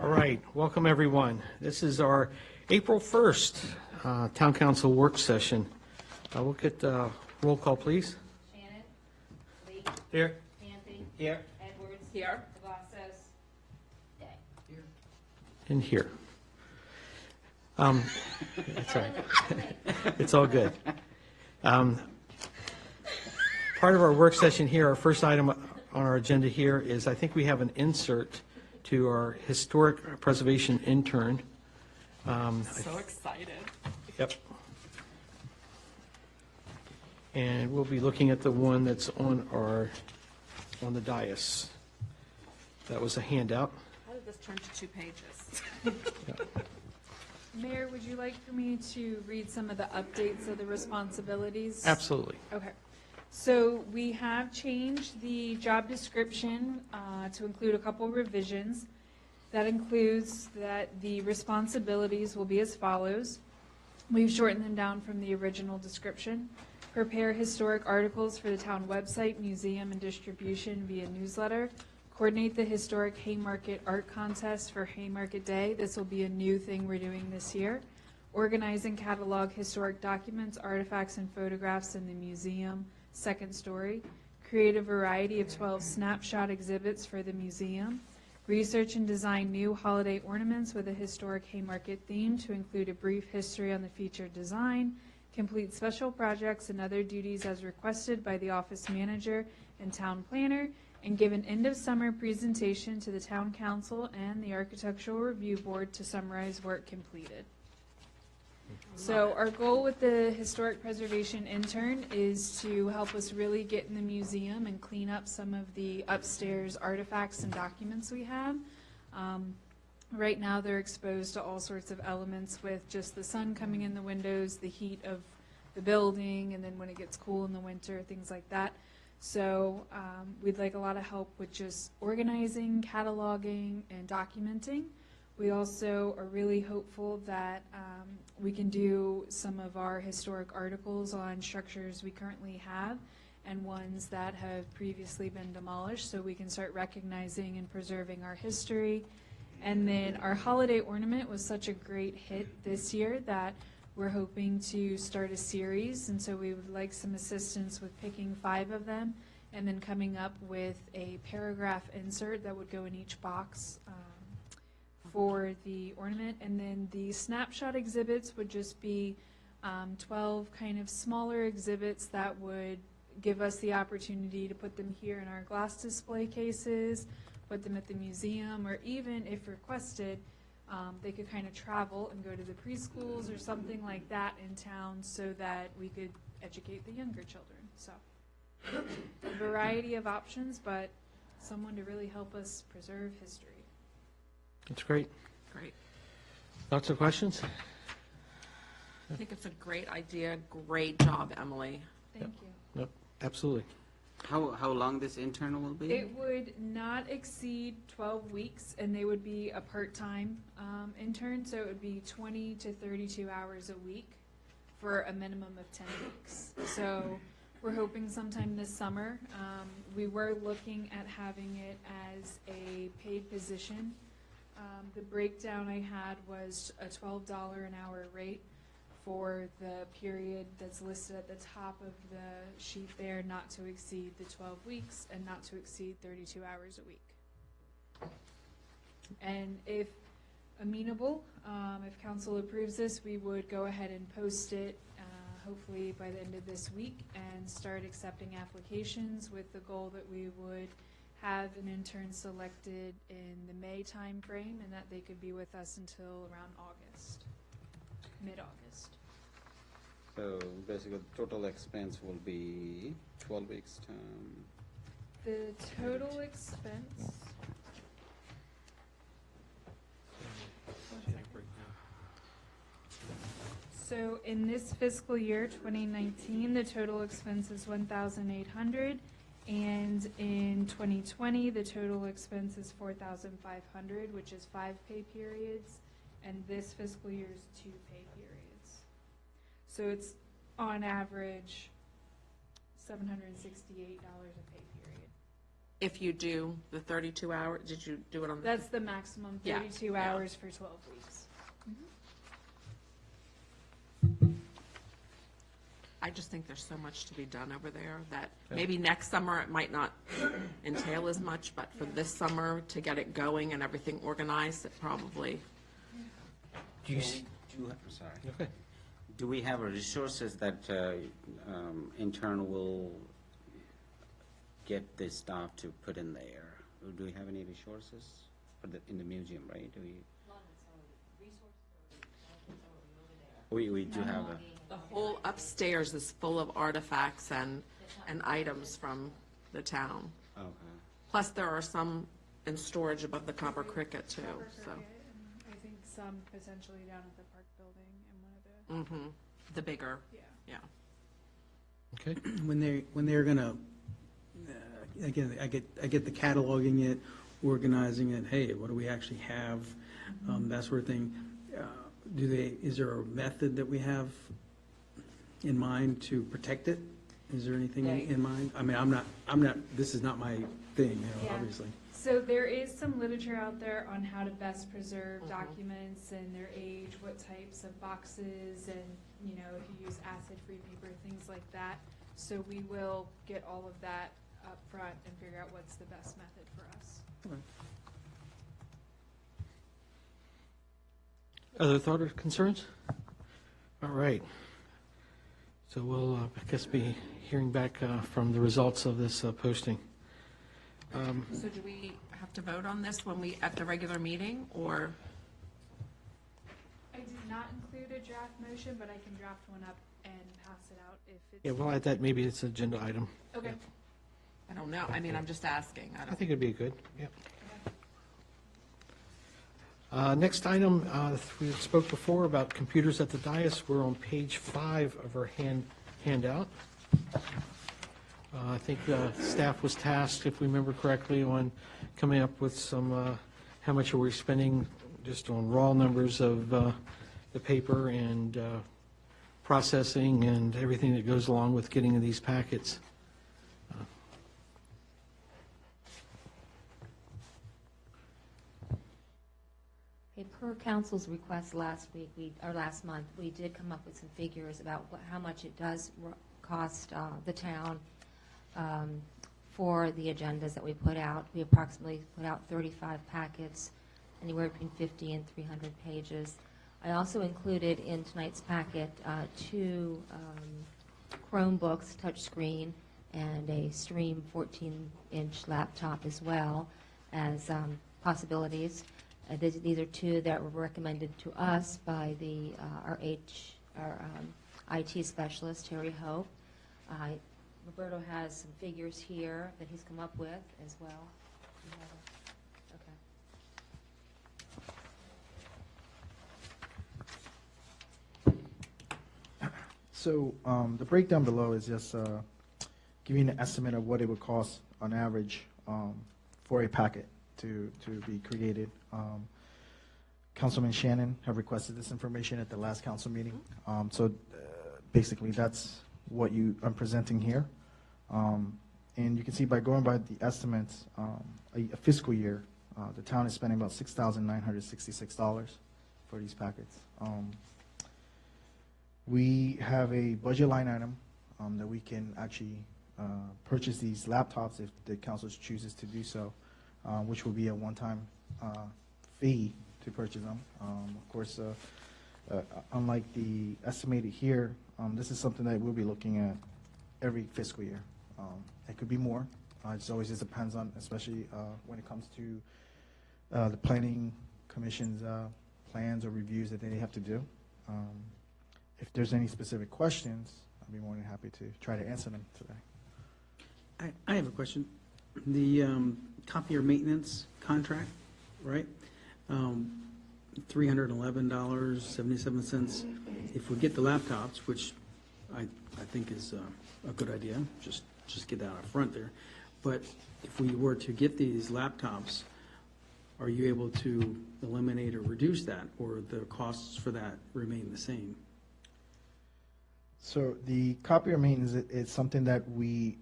All right, welcome everyone. This is our April 1st Town Council work session. We'll get roll call, please. Shannon? Lee? Here. Hanson? Here. Edwards? Here. Devassos? Day? Here. And here. That's right. It's all good. Part of our work session here, our first item on our agenda here is I think we have an insert to our historic preservation intern. So excited. Yep. And we'll be looking at the one that's on the dais. That was a handout. How did this turn to 2 pages? Mayor, would you like for me to read some of the updates of the responsibilities? Absolutely. Okay. So we have changed the job description to include a couple revisions. That includes that the responsibilities will be as follows. We've shortened them down from the original description. Prepare historic articles for the town website, museum, and distribution via newsletter. Coordinate the historic Haymarket art contest for Haymarket Day. This will be a new thing we're doing this year. Organize and catalog historic documents, artifacts, and photographs in the museum, second story. Create a variety of 12 snapshot exhibits for the museum. Research and design new holiday ornaments with a historic Haymarket theme to include a brief history on the featured design. Complete special projects and other duties as requested by the office manager and town planner, and give an end-of-summer presentation to the town council and the architectural review board to summarize work completed. So our goal with the historic preservation intern is to help us really get in the museum and clean up some of the upstairs artifacts and documents we have. Right now they're exposed to all sorts of elements with just the sun coming in the windows, the heat of the building, and then when it gets cool in the winter, things like that. So we'd like a lot of help with just organizing, cataloging, and documenting. We also are really hopeful that we can do some of our historic articles on structures we currently have and ones that have previously been demolished, so we can start recognizing and preserving our history. And then our holiday ornament was such a great hit this year that we're hoping to start a series, and so we would like some assistance with picking 5 of them and then coming up with a paragraph insert that would go in each box for the ornament. And then the snapshot exhibits would just be 12 kind of smaller exhibits that would give us the opportunity to put them here in our glass display cases, put them at the museum, or even if requested, they could kind of travel and go to the preschools or something like that in town so that we could educate the younger children. So a variety of options, but someone to really help us preserve history. That's great. Great. Lots of questions? I think it's a great idea. Great job, Emily. Thank you. Yep, absolutely. How long this intern will be? It would not exceed 12 weeks, and they would be a part-time intern, so it would be 20 to 32 hours a week for a minimum of 10 weeks. So we're hoping sometime this summer. We were looking at having it as a paid position. The breakdown I had was a $12 an hour rate for the period that's listed at the top of the sheet there, not to exceed the 12 weeks and not to exceed 32 hours a week. And if amenable, if council approves this, we would go ahead and post it hopefully by the end of this week and start accepting applications with the goal that we would have an intern selected in the May time frame and that they could be with us until around August, mid-August. So basically, the total expense will be 12 weeks time. The total expense, so in this fiscal year, 2019, the total expense is $1,800, and in 2020, the total expense is $4,500, which is 5 pay periods, and this fiscal year is 2 pay periods. So it's on average $768 a pay period. if you do the 32 hour, did you do it on the? That's the maximum, Yeah, 32 yeah. hours for 12 weeks. I just think there's so much to be done over there that maybe next summer it might not entail as much, but for this summer to get it going and everything organized, it probably. Do you, s- I'm sorry. okay. Do we have resources that intern will get the staff to put in there? Or do we have any resources for in the museum, right? Do we? We do have a, The whole upstairs is full of artifacts and items from the town. okay. Plus, there are some in storage above the Copper Cricket too, so. And I think some potentially down at the park building and one of the, The bigger, yeah. yeah. Okay. when they're gonna, again, I get the cataloging it, organizing it, hey, what do we actually have, that sort of thing. Is there a method that we have in mind to protect it? Is there anything in mind? I mean, I'm not, this is not my thing, Yeah. obviously. So there is some literature out there on how to best preserve documents and their age, what types of boxes, and, you know, if you use acid-free paper, things like that. So we will get all of that up front and figure out what's the best method for us. Other thought or concerns? All right. So we'll, I guess, be hearing back from the results of this posting. So do we have to vote on this at the regular meeting, or? I did not include a draft motion, but I can draft one up and pass it out if it's. Yeah, we'll add that, maybe it's an agenda item. Okay. I don't know, I mean, I'm just asking, I I don't. think it'd be good, yeah. Next item, we spoke before about computers at the dais. We're on page 5 of our handout. I think staff was tasked, if we remember correctly, on coming up with some, how much are we spending just on raw numbers of the paper and processing and everything that goes along with getting these packets. Okay, per council's request last month, we did come up with some figures about how much it does cost the town for the agendas that we put out. We approximately put out 35 packets, anywhere between 50 and 300 pages. I also included in tonight's packet 2 Chromebooks, touchscreen, and a Stream 14-inch laptop as well as possibilities. These are 2 that were recommended to us by our IT specialist, Terry Hope. Roberto has some figures here that he's come up with as well. You have a- okay. So the breakdown below is just giving an estimate of what it would cost on average for a packet to be created. Councilman Shannon have requested this information at the last council meeting. So basically, that's what I'm presenting here. And you can see by going by the estimates, a fiscal year, the town is spending about $6,966 for these packets. We have a budget line item that we can actually purchase these laptops if the council chooses to do so, which will be a one-time fee to purchase them. Of course, unlike the estimated here, this is something that we'll be looking at every fiscal year. It could be more. It always just depends on, especially when it comes to the planning commission's plans or reviews that they have to do. If there's any specific questions, I'd be more than happy to try to answer them today. I have a question. The copier maintenance contract, right? $311.77. If we get the laptops, which I think is a good idea, just get that out front there. But if we were to get these laptops, are you able to eliminate or reduce that, or the costs for that remain the same? So the copier maintenance is something that we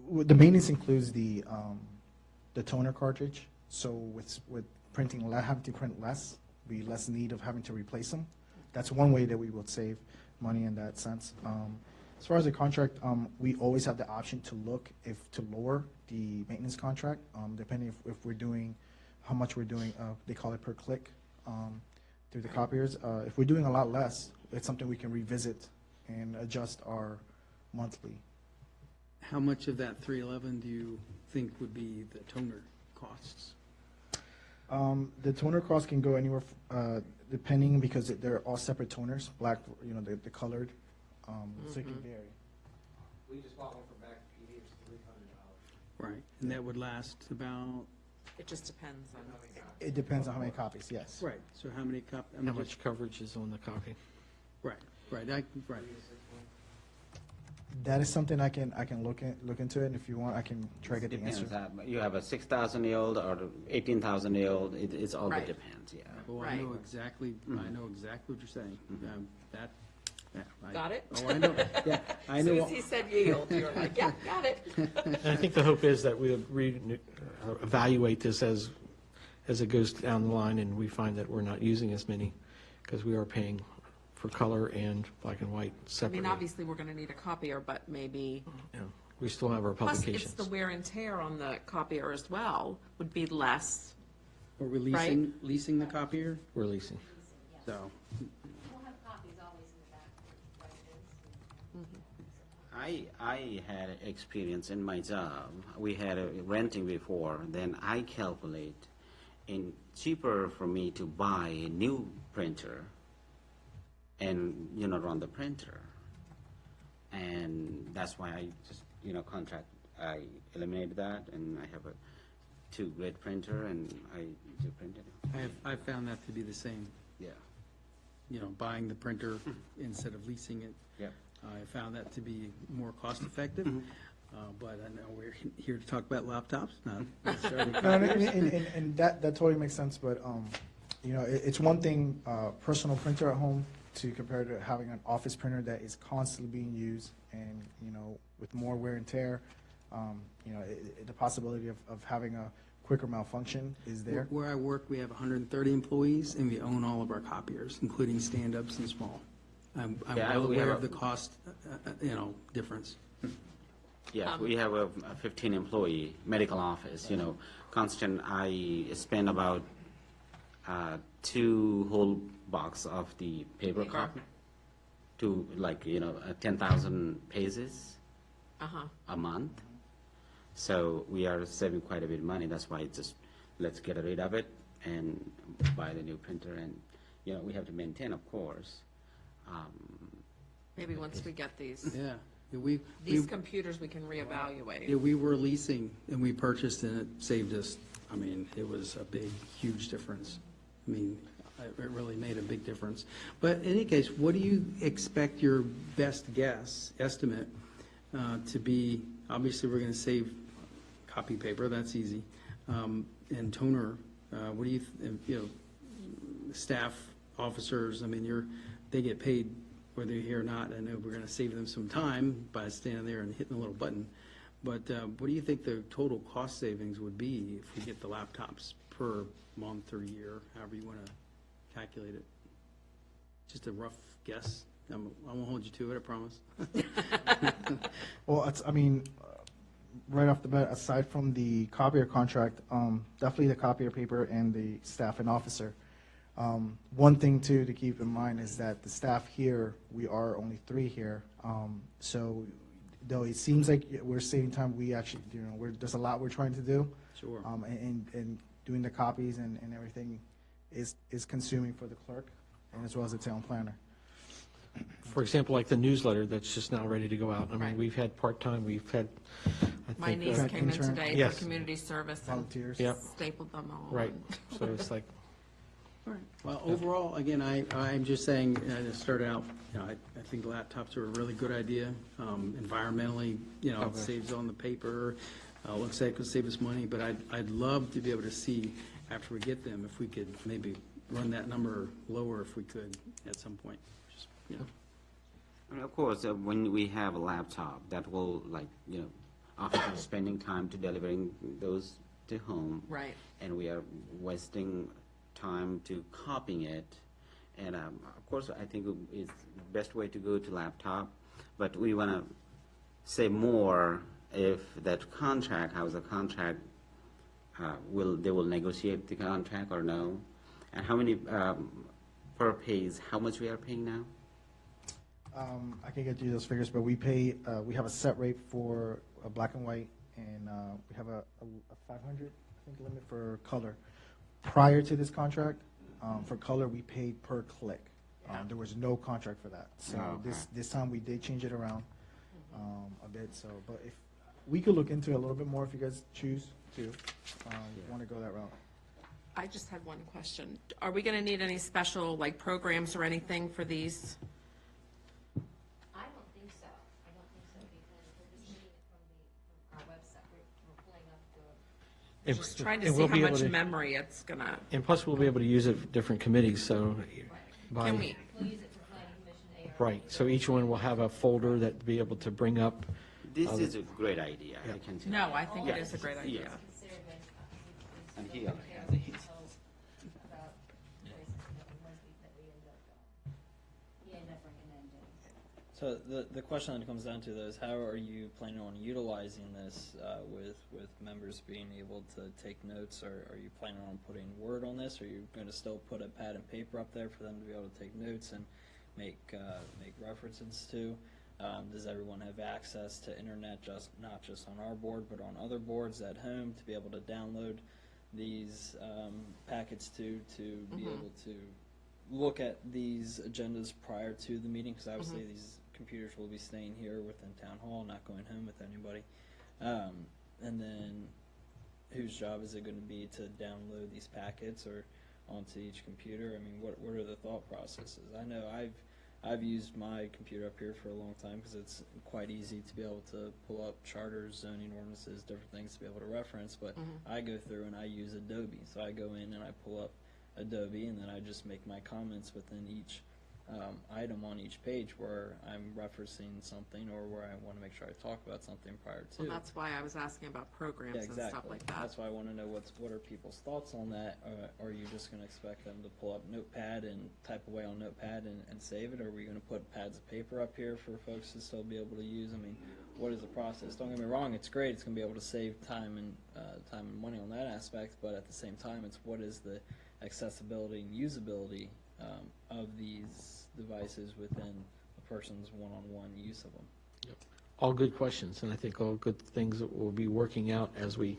The maintenance includes the toner cartridge, so with printing, having to print less, be less need of having to replace them. That's one way that we will save money in that sense. As far as the contract, we always have the option to look to lower the maintenance contract, depending if we're doing, how much we're doing, they call it per click, through the copiers. If we're doing a lot less, it's something we can revisit and adjust our monthly. How much of that 311 do you think would be the toner costs? The toner cost can go anywhere, depending, because they're all separate toners, black, the colored, so it can vary. We just bought one from back PD's $300. Right, and that would last about, It just depends on. It depends on how many copies, yes. right, so how many How much coverage is on the copy? Right, right, right. That is something I can look into it, and if you want, I can try to get the Depends, answer. you have a 6,000-year-old or 18,000-year-old, it's all Right. depends, yeah. Oh, I Right. know exactly, I know exactly what you're saying. That, yeah. Got it? Oh, I know, yeah, I As soon know. as he said yield, you were like, yeah, got it. And I think the hope is that we'll evaluate this as it goes down the line, and we find that we're not using as many, because we are paying for color and black and white I separately. mean, obviously, we're going to need a copier, but maybe, Yeah, we still have our plus publications. it's the wear and tear on the copier as well, would be less. Are we leasing the copier? We're leasing. So, We'll have copies always in the back for residents. I had experience in my job. We had a renting before. Then I calculate in cheaper for me to buy a new printer and run the printer. And that's why I just I eliminated that, and I have a 2 grid printer, and I do print it. I found that to be the same, Yeah. Buying the printer instead of leasing it. Yep. I found that to be more cost-effective, but I know we're here to talk about laptops, not necessarily No, copiers. and that totally makes sense, but, it's one thing, personal printer at home to compare to having an office printer that is constantly being used and, with more wear and tear, the possibility of having a quicker malfunction is there. Where I work, we have 130 employees, and we own all of our copiers, including stand-ups and small. I'm Yeah, well we aware have of the a- cost, difference. Yeah, we have a 15-employee medical office, constant, I spend about 2 whole box of the paper Paper. copy to 10,000 pages Uh-huh. a month. So we are saving quite a bit of money. That's why let's get rid of it and buy the new printer. And, we have to maintain, of course. Maybe once we get these Yeah, computers, we can reevaluate. yeah, we were leasing, and we purchased, and it saved us, it was a big, huge difference. It really made a big difference. But in any case, what do you expect your best estimate, to be? Obviously, we're going to save copy paper, that's easy, and toner. What do you, staff, officers, they get paid whether you're here or not. I know we're going to save them some time by standing there and hitting the little button. But what do you think the total cost savings would be if we get the laptops per month or year, however you want to calculate it? Just a rough guess. I won't hold you to it, I promise. Well, right off the bat, aside from the copier contract, definitely the copier paper and the staff and officer. One thing too to keep in mind is that the staff here, we are only 3 here. So though it seems like we're saving time, we actually, there's a lot we're trying to do. Sure. And doing the copies and everything is consuming for the clerk and as well as the town planner. For example, like the newsletter that's just now ready to go out. Right. We've had part-time, we've had, I My think, niece came in intern. today Yes. for community service and Volunteers. Yep. stapled them all. right, so it's like, All right. Well, overall, again, I'm just saying, to start out, I think laptops are a really good idea. Environmentally, it Okay. saves on the paper. Looks like it could save us money, but I'd love to be able to see after we get them, if we could maybe run that number lower if we could at some point. Just, Of course, when we have a laptop, that will after spending time to delivering those to home. Right. And we are wasting time to copying it. And of course, I think it's the best way to go to laptop, but we want to say more if that contract, how's the contract, they will negotiate the contract or no? And how many per page, how much we are paying now? I can get you those figures, but we pay, we have a set rate for black and white, and we have a 500, I think, limit for color. Prior to this contract, for color, we paid per click. There was no contract for that. So Oh, okay. this time we did change it around a bit, so, but if, we could look into it a little bit more if you guys choose to, want to go that route. I just had one question. Are we going to need any special, like, programs or anything for these? I don't think so. I don't think so because we're just getting it from our website. We're pulling up the. And- Just trying to and see we'll how be able much to- memory it's going to, And plus, we'll be able to use it for different committees, so. by- can we? We'll use it for planning commission, AR. Right, so each one will have a folder that be able to bring up. This is a great idea, I can tell. No, I think it Yeah. is a great idea. Yeah. Considered when, And we here, prepare I think proposals about choices that we end up recommending. So the question that comes down to though is how are you planning on utilizing this with members being able to take notes? Or are you planning on putting word on this? Are you going to still put a pad and paper up there for them to be able to take notes and make references to? Does everyone have access to internet, not just on our board, but on other boards at home to be able to download these packets to be able to look at these agendas prior to the meeting? Because obviously these computers will be staying here within town hall, not going home with anybody. And then whose job is it going to be to download these packets or onto each computer? I mean, what are the thought processes? I know I've used my computer up here for a long time because it's quite easy to be able to pull up charters, zoning ordinances, different things to be able to reference, but I go through and I use Adobe. So I go in and I pull up Adobe and then I just make my comments within each item on each page where I'm referencing something or where I want to make sure I talk about something prior to. Well, that's why I was asking about programs Yeah, and exactly. stuff like that. That's why I want to know what are people's thoughts on that. Or are you just going to expect them to pull up Notepad and type away on Notepad and save it? Or are we going to put pads of paper up here for folks to still be able to use? I mean, what is the process? Don't get me wrong, it's great. It's going to be able to save time and money on that aspect. But at the same time, it's what is the accessibility and usability of these devices within a person's one-on-one use of them. All good questions, and I think all good things that will be working out as we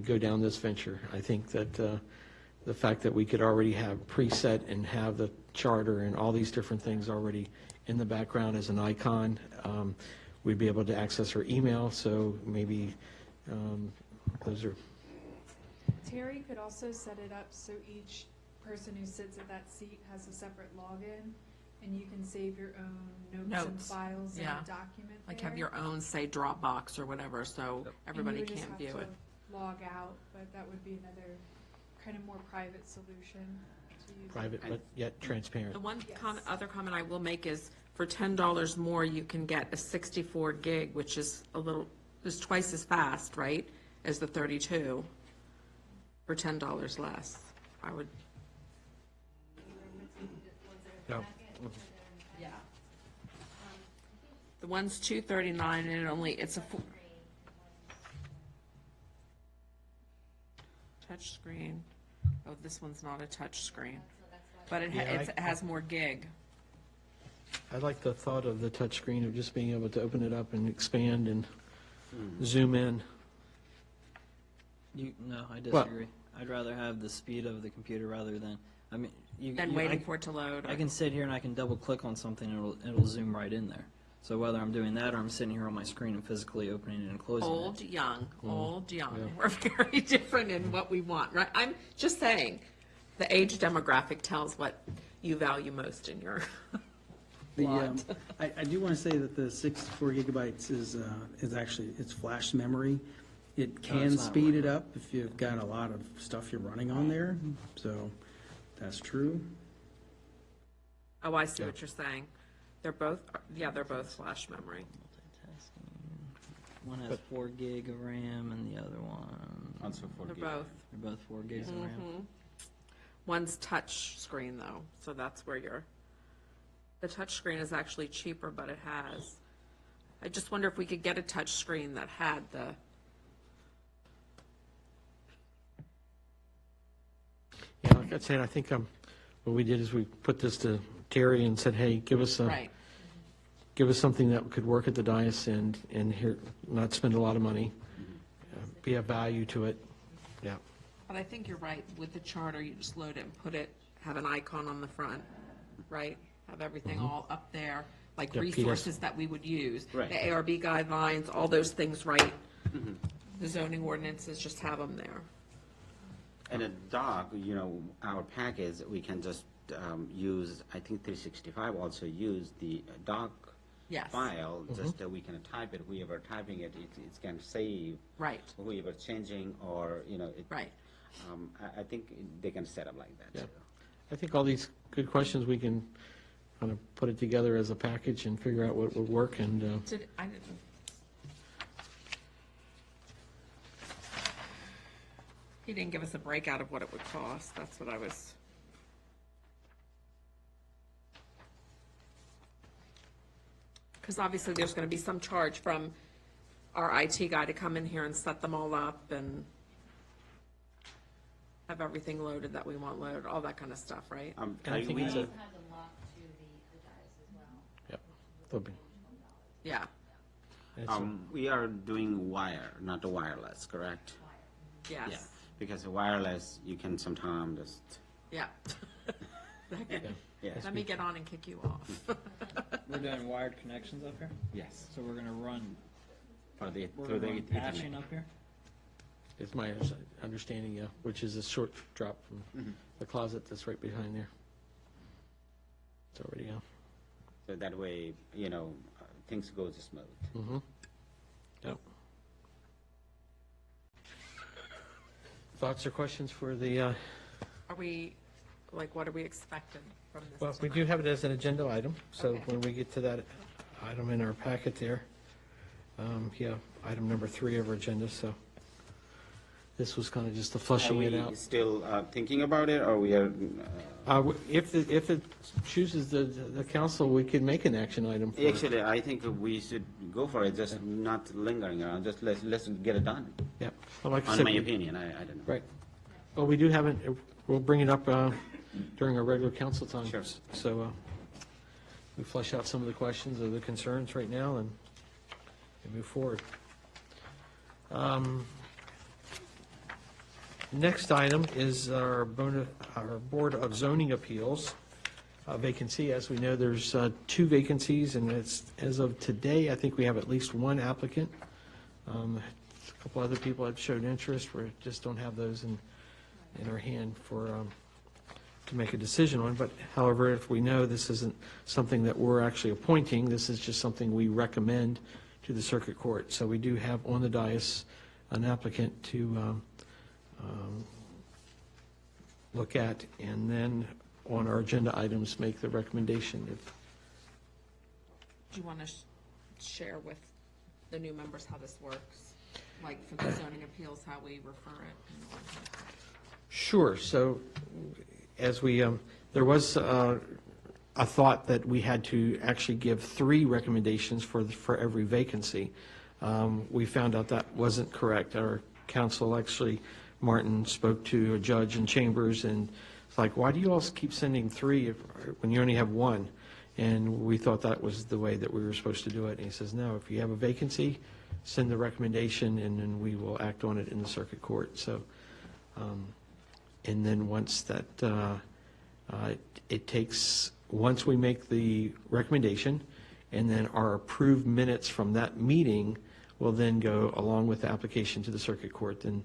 go down this venture. I think that the fact that we could already have preset and have the charter and all these different things already in the background as an icon, we'd be able to access our email, so maybe those are, Terry could also set it up so each person who sits at that seat has a separate login, and you can save your own notes and Notes, files in yeah. a document Like there. have your own, say, Dropbox or whatever, so everybody And you would can't just view have it. to log out, but that would be another kind of more private solution to use. private but yet transparent. The one Yes. other comment I will make is for $10 more, you can get a 64 gig, which is is twice as fast, right, as the 32 for $10 less. I would, No. yeah. The one's $239 and it's a touch screen. Oh, this one's not a touch screen, but it has more gig. I like the thought of the touchscreen of just being able to open it up and expand and zoom in. No, I disagree. I'd rather have the speed of the computer rather than, I mean, Then waiting for it to load. I can sit here and I can double click on something and it'll zoom right in there. So whether I'm doing that or I'm sitting here on my screen and physically opening it and closing Old, it. young, old, young. Yeah. We're very different in what we want, right? I'm just saying, the age demographic tells what you value most in your The, lot. I do want to say that the 64 gigabytes is actually, it's flash memory. It can it's not speed really. it up if you've got a lot of stuff you're running on there, so that's true. Oh, I see what you're saying. They're both flash memory. One has But- 4 gig of RAM and the other one. Also for They're gig. both. They're both 4 gigs of RAM. Mhm. One's touch screen though, so that's where the touch screen is actually cheaper, but it has, I just wonder if we could get a touch screen that had the, Yeah, like I said, I think what we did is we put this to Terry and said, hey, give us right, something that could work at the dais and here, not spend a lot of money, be of value to it. Yeah. but I think you're right, with the charter, you just load it and put it, have an icon on the front, right? Have everything all up there, like Yeah, PS. resources that we would use. Right. The ARB guidelines, all those things, right? The zoning ordinances, just have them there. And a doc, you know, our package, we can just use, I think 365 also use the doc Yes. file, just we can type it, whoever typing it, it can save Right, whoever changing or, you know, right. I think they can set up like that Yeah. too. I think all these good questions, we can kind of put it together as a package and figure out what would work and, I didn't. He didn't give us a breakout of what it would cost, that's what I was. Because obviously there's gonna be some charge from our IT guy to come in here and set them all up and have everything loaded that we want loaded, all that kind of stuff, right? And I think we- it's a, Have them locked to the dais as well. yep, there'll be- Yeah, it's a- We are doing wire, not the wireless, correct? Yeah, yes, because the wireless, you can sometimes just, yeah. yeah, Let me get on and kick you off. We're doing wired connections up here, yes, so we're gonna run, for the, we're through the gonna run patching Ethernet. up here. It's my understanding, yeah, which is a short drop from the closet that's right behind there. It's already out. So that way, you know, things go smooth. Mm-hmm. Yep. Thoughts or questions for the, Are we, like, what are we expecting from this? well, we do have it as an agenda item, so when we get to that item in our packet there, yeah, item number 3 of our agenda, so this was kind of just the flushing it Are out. we still thinking about it, or we are, If it chooses the council, we could make an action item for it. actually, I think we should go for it, just not lingering around, just let's get it done. Yeah, well, like I On said, my we- opinion, I don't know. right. Well, we do have it, we'll bring it up during our regular council time. Sure. So we flesh out some of the questions or the concerns right now and move forward. Next item is our Board of Zoning Appeals vacancy. As we know, there's 2 vacancies, and it's, as of today, I think we have at least 1 applicant. A couple other people have showed interest, we just don't have those in our hand for, to make a decision on. But however, if we know this isn't something that we're actually appointing, this is just something we recommend to the circuit court. So we do have on the dais an applicant to look at, and then on our agenda items, make the recommendation. If Do you want to share with the new members how this works? Like for the zoning appeals, how we refer it? and all that? Sure, so as we, there was a thought that we had to actually give 3 recommendations for every vacancy. We found out that wasn't correct. Our counsel, actually, Martin, spoke to a judge in Chambers, and it's like, why do you all keep sending 3 when you only have 1? And we thought that was the way that we were supposed to do it. And he says, no, if you have a vacancy, send the recommendation, and then we will act on it in the circuit court. So, and then once that, it takes, once we make the recommendation, and then our approved minutes from that meeting will then go along with the application to the circuit court, then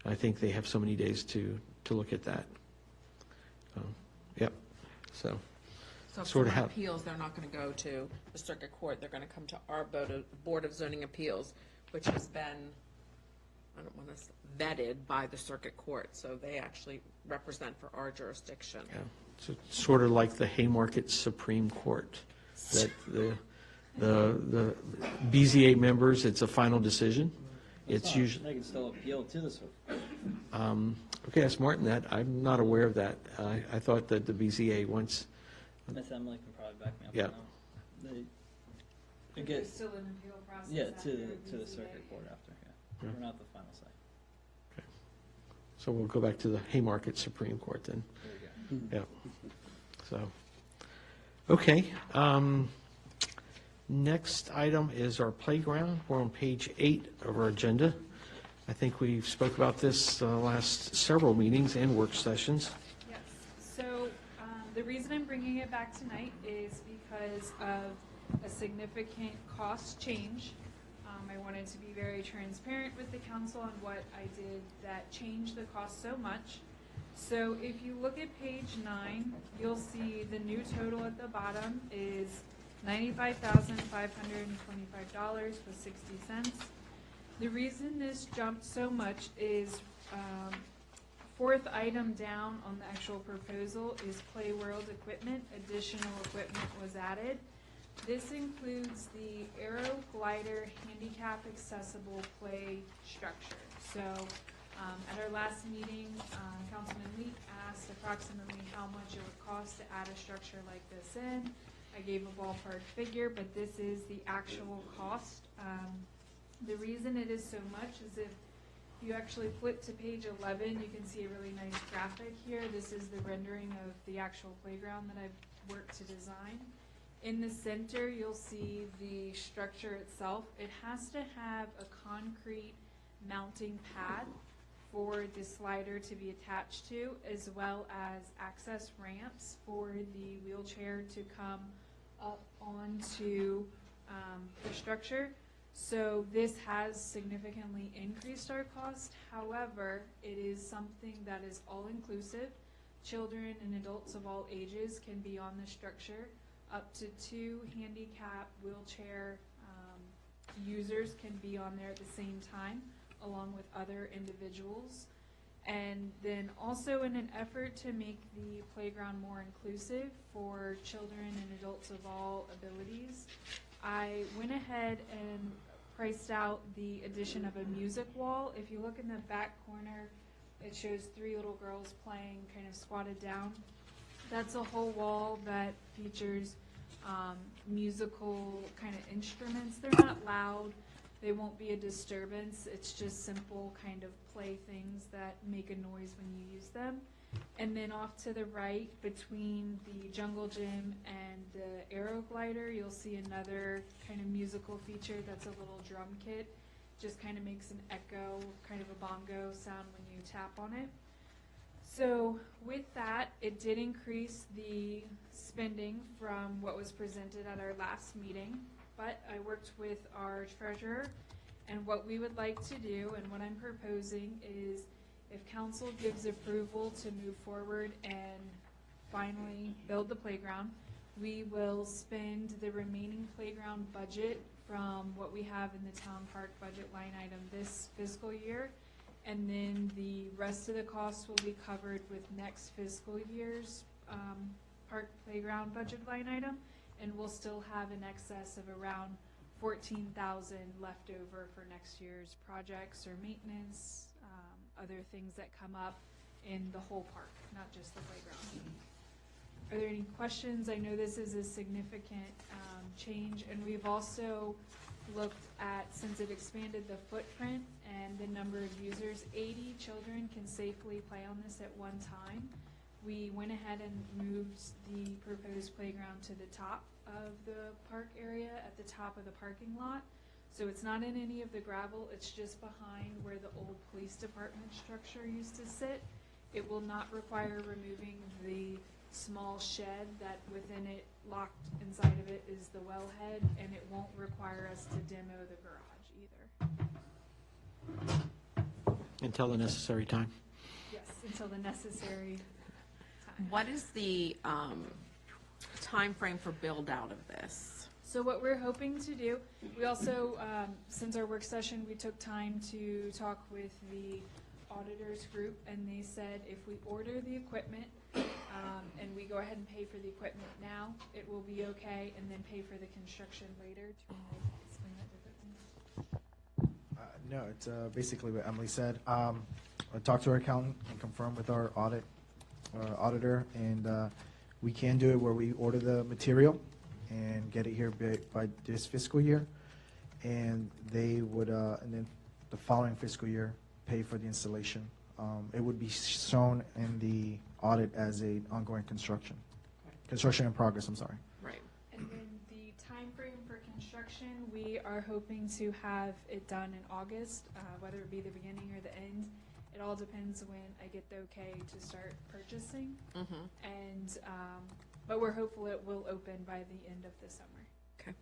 I think they have so many days to look at that. Yep, so, So if Sort of someone have- appeals, they're not going to go to the circuit court, they're going to come to our Board of Zoning Appeals, which has been, I don't want to, vetted by the circuit court, so they actually represent for our jurisdiction. yeah, so it's sort of like the Haymarket Supreme Court, that the BZA members, it's a final decision. It's usually, They can still appeal to the circuit court. okay, that's more than that. I'm not aware of that. I thought that the BZA once, Miss Emily can probably back me up Yeah. on that. They There's get, still an appeal process. yeah, after to the BZA. circuit court after, yeah. Yeah. We're not the final say. so we'll go back to the Haymarket Supreme Court then. There you go. Yeah. So, okay. Next item is our playground. We're on page 8 of our agenda. I think we've spoke about this last several meetings and work sessions. Yes, so the reason I'm bringing it back tonight is because of a significant cost change. I wanted to be very transparent with the council on what I did that changed the cost so much. So if you look at page 9, you'll see the new total at the bottom is $95,525.60. The reason this jumped so much is fourth item down on the actual proposal is Play World equipment. Additional equipment was added. This includes the Aero Glider handicap accessible play structure. So at our last meeting, Councilman Leak asked approximately how much it would cost to add a structure like this in. I gave a ballpark figure, but this is the actual cost. The reason it is so much is if you actually flip to page 11, you can see a really nice graphic here. This is the rendering of the actual playground that I've worked to design. In the center, you'll see the structure itself. It has to have a concrete mounting pad for the slider to be attached to, as well as access ramps for the wheelchair to come up onto the structure. So this has significantly increased our cost. However, it is something that is all-inclusive. Children and adults of all ages can be on the structure. Up to 2 handicap wheelchair users can be on there at the same time, along with other individuals. And then also in an effort to make the playground more inclusive for children and adults of all abilities, I went ahead and priced out the addition of a music wall. If you look in the back corner, it shows 3 little girls playing kind of squatted down. That's a whole wall that features musical kind of instruments. They're not loud. They won't be a disturbance. It's just simple kind of play things that make a noise when you use them. And then off to the right, between the jungle gym and the Aero Glider, you'll see another kind of musical feature that's a little drum kit. Just kind of makes an echo, kind of a bongo sound when you tap on it. So with that, it did increase the spending from what was presented at our last meeting, but I worked with our treasurer, and what we would like to do, and what I'm proposing is if council gives approval to move forward and finally build the playground, we will spend the remaining playground budget from what we have in the town park budget line item this fiscal year, and then the rest of the costs will be covered with next fiscal year's park playground budget line item, and we'll still have an excess of around $14,000 left over for next year's projects or maintenance, other things that come up in the whole park, not just the playground. Are there any questions? I know this is a significant change, and we've also looked at, since it expanded the footprint and the number of users, 80 children can safely play on this at one time. We went ahead and moved the proposed playground to the top of the park area at the top of the parking lot. So it's not in any of the gravel, it's just behind where the old police department structure used to sit. It will not require removing the small shed that within it, locked inside of it, is the wellhead, and it won't require us to demo the garage either. Until the necessary time. Yes, until the necessary time. What is the time frame for build out of this? So what we're hoping to do, we also, since our work session, we took time to talk with the auditors group, and they said if we order the equipment, and we go ahead and pay for the equipment now, it will be okay, and then pay for the construction later. Do you want to explain that differently? No, it's basically what Emily said. I talked to our accountant and confirmed with our auditor, and we can do it where we order the material and get it here by this fiscal year, and they would, and then the following fiscal year, pay for the installation. It would be shown in the audit as a ongoing construction in progress, I'm sorry. Right. And then the time frame for construction, we are hoping to have it done in August, whether it be the beginning or the end. It all depends when I get the okay to start purchasing. Mm-hmm. And, but we're hopeful it will open by the end of the summer. Okay.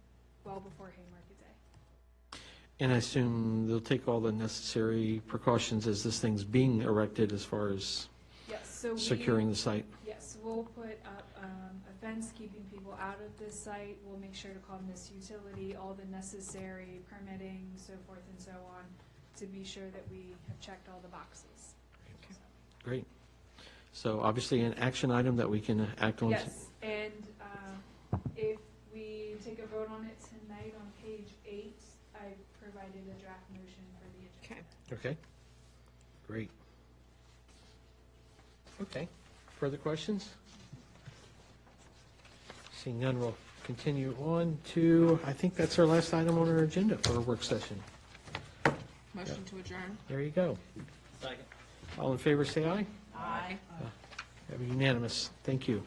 Well before Haymarket Day. And I assume they'll take all the necessary precautions as this thing's being erected as far as Yes, so securing the site. Yes, we'll put up a fence keeping people out of this site. We'll make sure to call Miss Utility, all the necessary permitting, so forth and so on, to be sure that we have checked all the boxes. Okay. Great. So obviously an action item that we can act on. Yes, and if we take a vote on it tonight on page 8, I've provided a draft motion for the agenda. Okay. Okay, great. Okay, further questions? Seeing none, we'll continue on to, I think that's our last item on our agenda for our work session. Motion to adjourn? There you go. Second. All in favor, say aye. Aye. Have a unanimous. Thank you.